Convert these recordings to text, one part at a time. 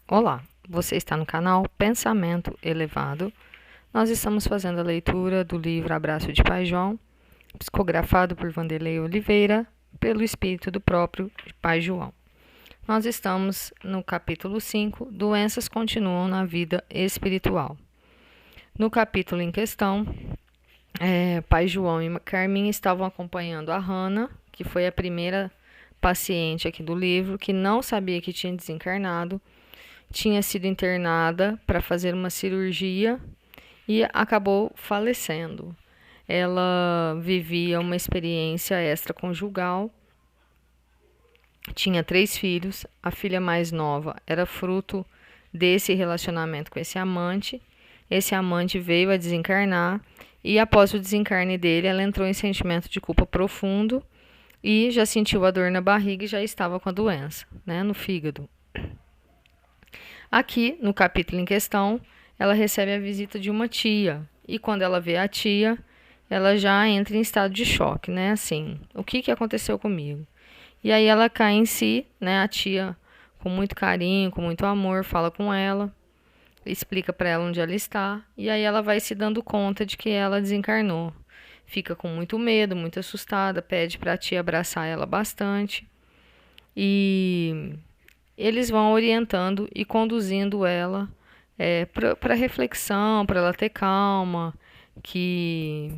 Olá, você está no canal Pensamento Elevado. Nós estamos fazendo a leitura do livro Abraço de Pai João, psicografado por Vanderlei Oliveira, pelo espírito do próprio Pai João. Nós estamos no capítulo 5, Doenças continuam na vida espiritual. No capítulo em questão, Pai João e Carminha estavam acompanhando a Hannah, que foi a primeira paciente aqui do livro, que não sabia que tinha desencarnado, tinha sido internada para fazer uma cirurgia e acabou falecendo. Ela vivia uma experiência extraconjugal, tinha 3 filhos, a filha mais nova era fruto desse relacionamento com esse amante. Esse amante veio a desencarnar e após o desencarne dele, ela entrou em sentimento de culpa profundo e já sentiu a dor na barriga e já estava com a doença, no fígado. Aqui, no capítulo em questão, ela recebe a visita de uma tia. E quando ela vê a tia, ela já entra em estado de choque, Assim, o que aconteceu comigo? E aí ela cai em si, A tia, com muito carinho, com muito amor, fala com ela, explica para ela onde ela está. E aí ela vai se dando conta de que ela desencarnou. Fica com muito medo, muito assustada, pede para a tia abraçar ela bastante. E eles vão orientando e conduzindo ela para reflexão, para ela ter calma, que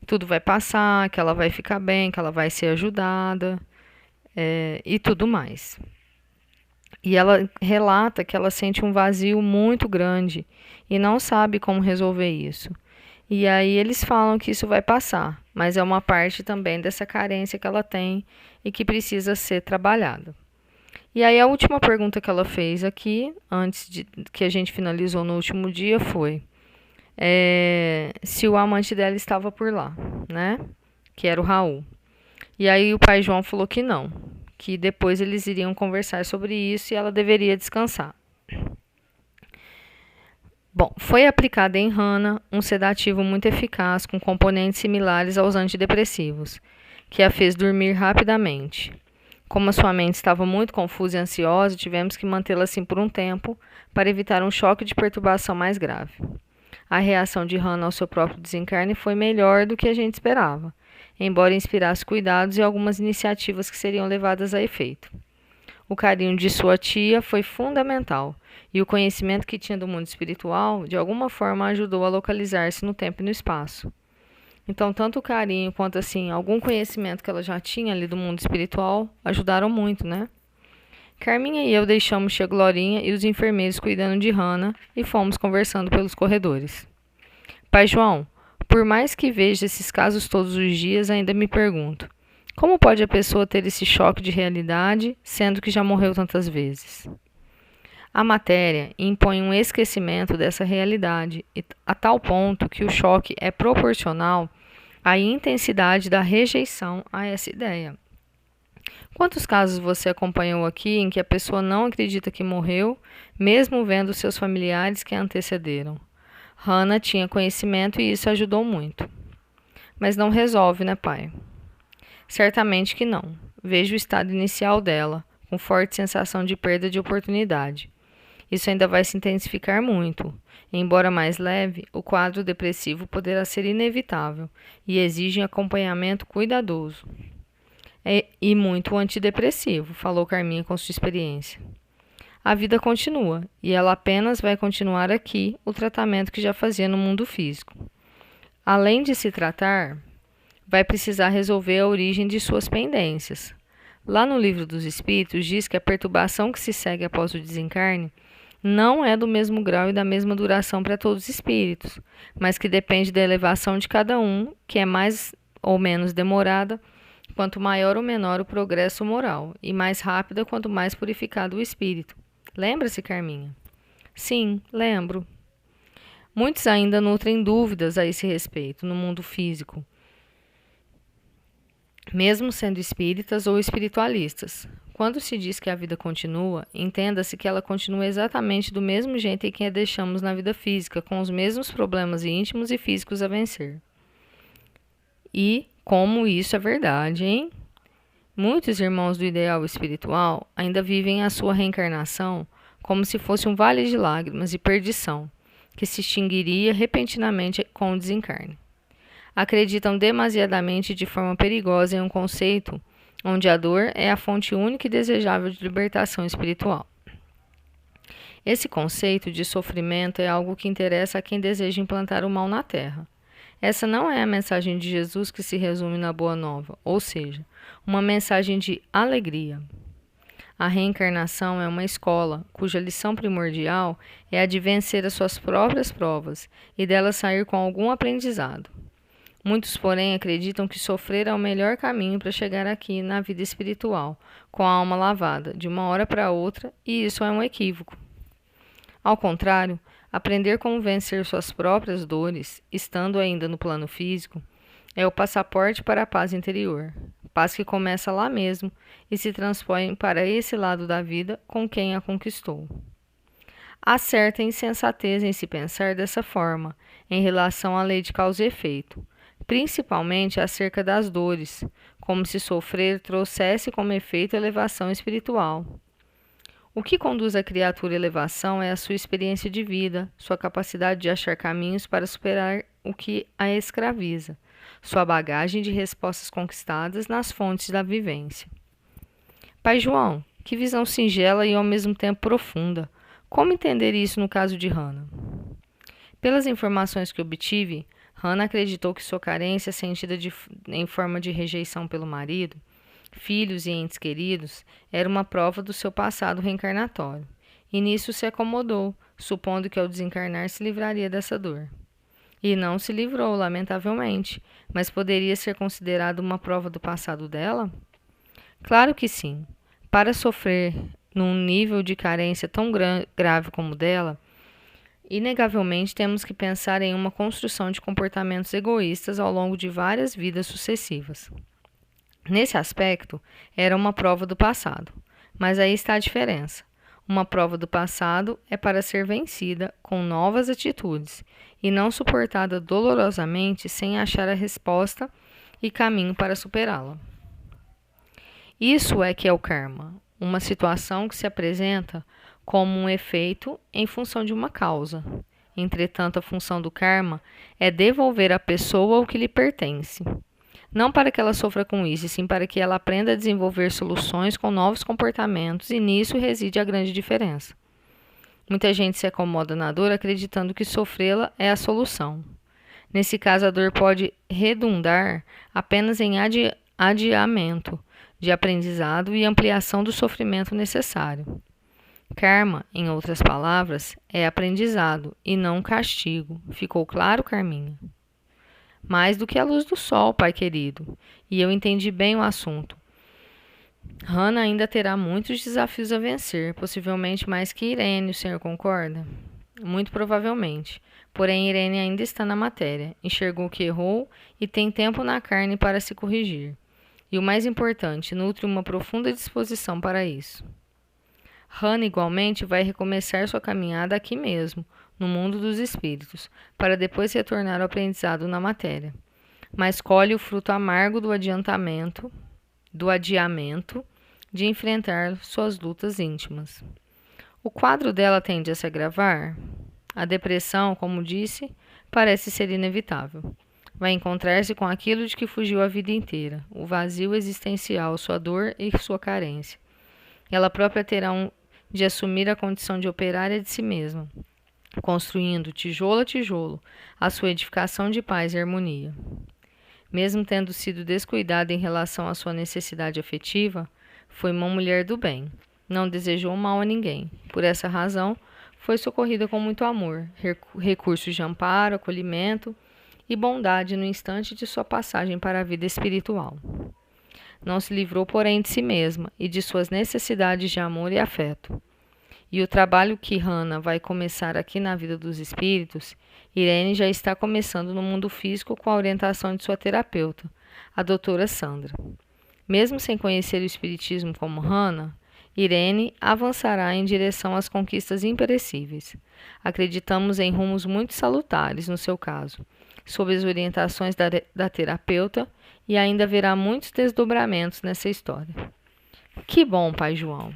tudo vai passar, que ela vai ficar bem, que ela vai ser ajudada e tudo mais. E ela relata que ela sente um vazio muito grande e não sabe como resolver isso. E aí eles falam que isso vai passar, mas é uma parte também dessa carência que ela tem e que precisa ser trabalhada. E aí a última pergunta que ela fez aqui, antes de que a gente finalizou no último dia, foi se o amante dela estava por lá, Que era o Raul. E aí o pai João falou que não, que depois eles iriam conversar sobre isso e ela deveria descansar. Bom, foi aplicado em Hannah um sedativo muito eficaz com componentes similares aos antidepressivos, que a fez dormir rapidamente. Como a sua mente estava muito confusa e ansiosa, tivemos que mantê-la assim por um tempo para evitar um choque de perturbação mais grave. A reação de Hannah ao seu próprio desencarne foi melhor do que a gente esperava, embora inspirasse cuidados e algumas iniciativas que seriam levadas a efeito. O carinho de sua tia foi fundamental, e o conhecimento que tinha do mundo espiritual, de alguma forma, ajudou a localizar-se no tempo e no espaço. Então, tanto o carinho quanto, algum conhecimento que ela já tinha ali do mundo espiritual ajudaram muito, Carminha e eu deixamos tia Glorinha e os enfermeiros cuidando de Hannah e fomos conversando pelos corredores. Pai João, por mais que veja esses casos todos os dias, ainda me pergunto, como pode a pessoa ter esse choque de realidade, sendo que já morreu tantas vezes? A matéria impõe um esquecimento dessa realidade, a tal ponto que o choque é proporcional à intensidade da rejeição a essa ideia. Quantos casos você acompanhou aqui em que a pessoa não acredita que morreu, mesmo vendo seus familiares que a antecederam? Hannah tinha conhecimento e isso ajudou muito. Mas não resolve, pai? Certamente que não. Vejo o estado inicial dela, com forte sensação de perda de oportunidade. Isso ainda vai se intensificar muito. Embora mais leve, o quadro depressivo poderá ser inevitável e exige acompanhamento cuidadoso. E muito antidepressivo, falou Carminha com sua experiência. A vida continua, e ela apenas vai continuar aqui o tratamento que já fazia no mundo físico. Além de se tratar, vai precisar resolver a origem de suas pendências. Lá no Livro dos Espíritos diz que a perturbação que se segue após o desencarne não é do mesmo grau e da mesma duração para todos os espíritos, mas que depende da elevação de cada um, que é mais ou menos demorada, quanto maior ou menor o progresso moral, e mais rápida quanto mais purificado o espírito. Lembra-se, Carminha? Sim, lembro. Muitos ainda nutrem dúvidas a esse respeito no mundo físico, mesmo sendo espíritas ou espiritualistas. Quando se diz que a vida continua, entenda-se que ela continua exatamente do mesmo jeito em que a deixamos na vida física, com os mesmos problemas íntimos e físicos a vencer. E como isso é verdade, hein? Muitos irmãos do ideal espiritual ainda vivem a sua reencarnação como se fosse um vale de lágrimas e perdição, que se extinguiria repentinamente com o desencarne. Acreditam demasiadamente e de forma perigosa em um conceito onde a dor é a fonte única e desejável de libertação espiritual. Esse conceito de sofrimento é algo que interessa a quem deseja implantar o mal na Terra. Essa não é a mensagem de Jesus que se resume na Boa Nova, ou seja, uma mensagem de alegria. A reencarnação é uma escola, cuja lição primordial é a de vencer as suas próprias provas e delas sair com algum aprendizado. Muitos, porém, acreditam que sofrer é o melhor caminho para chegar aqui na vida espiritual, com a alma lavada, de uma hora para outra, e isso é um equívoco. Ao contrário, aprender como vencer suas próprias dores, estando ainda no plano físico, é o passaporte para a paz interior, paz que começa lá mesmo e se transpõe para esse lado da vida com quem a conquistou. Há certa insensatez em se pensar dessa forma, em relação à lei de causa e efeito, principalmente acerca das dores, como se sofrer trouxesse como efeito elevação espiritual. O que conduz a criatura à elevação é a sua experiência de vida, sua capacidade de achar caminhos para superar o que a escraviza, sua bagagem de respostas conquistadas nas fontes da vivência. Pai João, que visão singela e ao mesmo tempo profunda. Como entender isso no caso de Hannah? Pelas informações que obtive, Hannah acreditou que sua carência, sentida em forma de rejeição pelo marido, filhos e entes queridos, era uma prova do seu passado reencarnatório, e nisso se acomodou, supondo que ao desencarnar se livraria dessa dor. E não se livrou, lamentavelmente, mas poderia ser considerado uma prova do passado dela? Claro que sim. Para sofrer num nível de carência tão grave como o dela, inegavelmente temos que pensar em uma construção de comportamentos egoístas ao longo de várias vidas sucessivas. Nesse aspecto, era uma prova do passado, mas aí está a diferença. Uma prova do passado é para ser vencida com novas atitudes e não suportada dolorosamente sem achar a resposta e caminho para superá-la. Isso é que é o karma, uma situação que se apresenta como um efeito em função de uma causa. Entretanto, a função do karma é devolver à pessoa o que lhe pertence. Não para que ela sofra com isso, e sim para que ela aprenda a desenvolver soluções com novos comportamentos, e nisso reside a grande diferença. Muita gente se acomoda na dor acreditando que sofrê-la é a solução. Nesse caso, a dor pode redundar apenas em adiamento de aprendizado e ampliação do sofrimento necessário. Karma, em outras palavras, é aprendizado e não castigo. Ficou claro, Carminha? Mais do que a luz do sol, pai querido, e eu entendi bem o assunto. Hannah ainda terá muitos desafios a vencer, possivelmente mais que Irene, o senhor concorda? Muito provavelmente. Porém, Irene ainda está na matéria, enxergou que errou e tem tempo na carne para se corrigir. E o mais importante, nutre uma profunda disposição para isso. Hannah, igualmente, vai recomeçar sua caminhada aqui mesmo, no mundo dos espíritos, para depois retornar ao aprendizado na matéria. Mas colhe o fruto amargo do adiamento de enfrentar suas lutas íntimas. O quadro dela tende a se agravar? A depressão, como disse, parece ser inevitável. Vai encontrar-se com aquilo de que fugiu a vida inteira, o vazio existencial, sua dor e sua carência. Ela própria terá de assumir a condição de operária de si mesma, construindo tijolo a tijolo a sua edificação de paz e harmonia. Mesmo tendo sido descuidada em relação à sua necessidade afetiva, foi uma mulher do bem, não desejou mal a ninguém. Por essa razão, foi socorrida com muito amor, recursos de amparo, acolhimento e bondade no instante de sua passagem para a vida espiritual. Não se livrou, porém, de si mesma e de suas necessidades de amor e afeto. E o trabalho que Hannah vai começar aqui na vida dos espíritos, Irene já está começando no mundo físico com a orientação de sua terapeuta, a doutora Sandra. Mesmo sem conhecer o espiritismo como Hannah, Irene avançará em direção às conquistas imperecíveis. Acreditamos em rumos muito salutares no seu caso, sob as orientações da terapeuta, e ainda haverá muitos desdobramentos nessa história. Que bom, Pai João!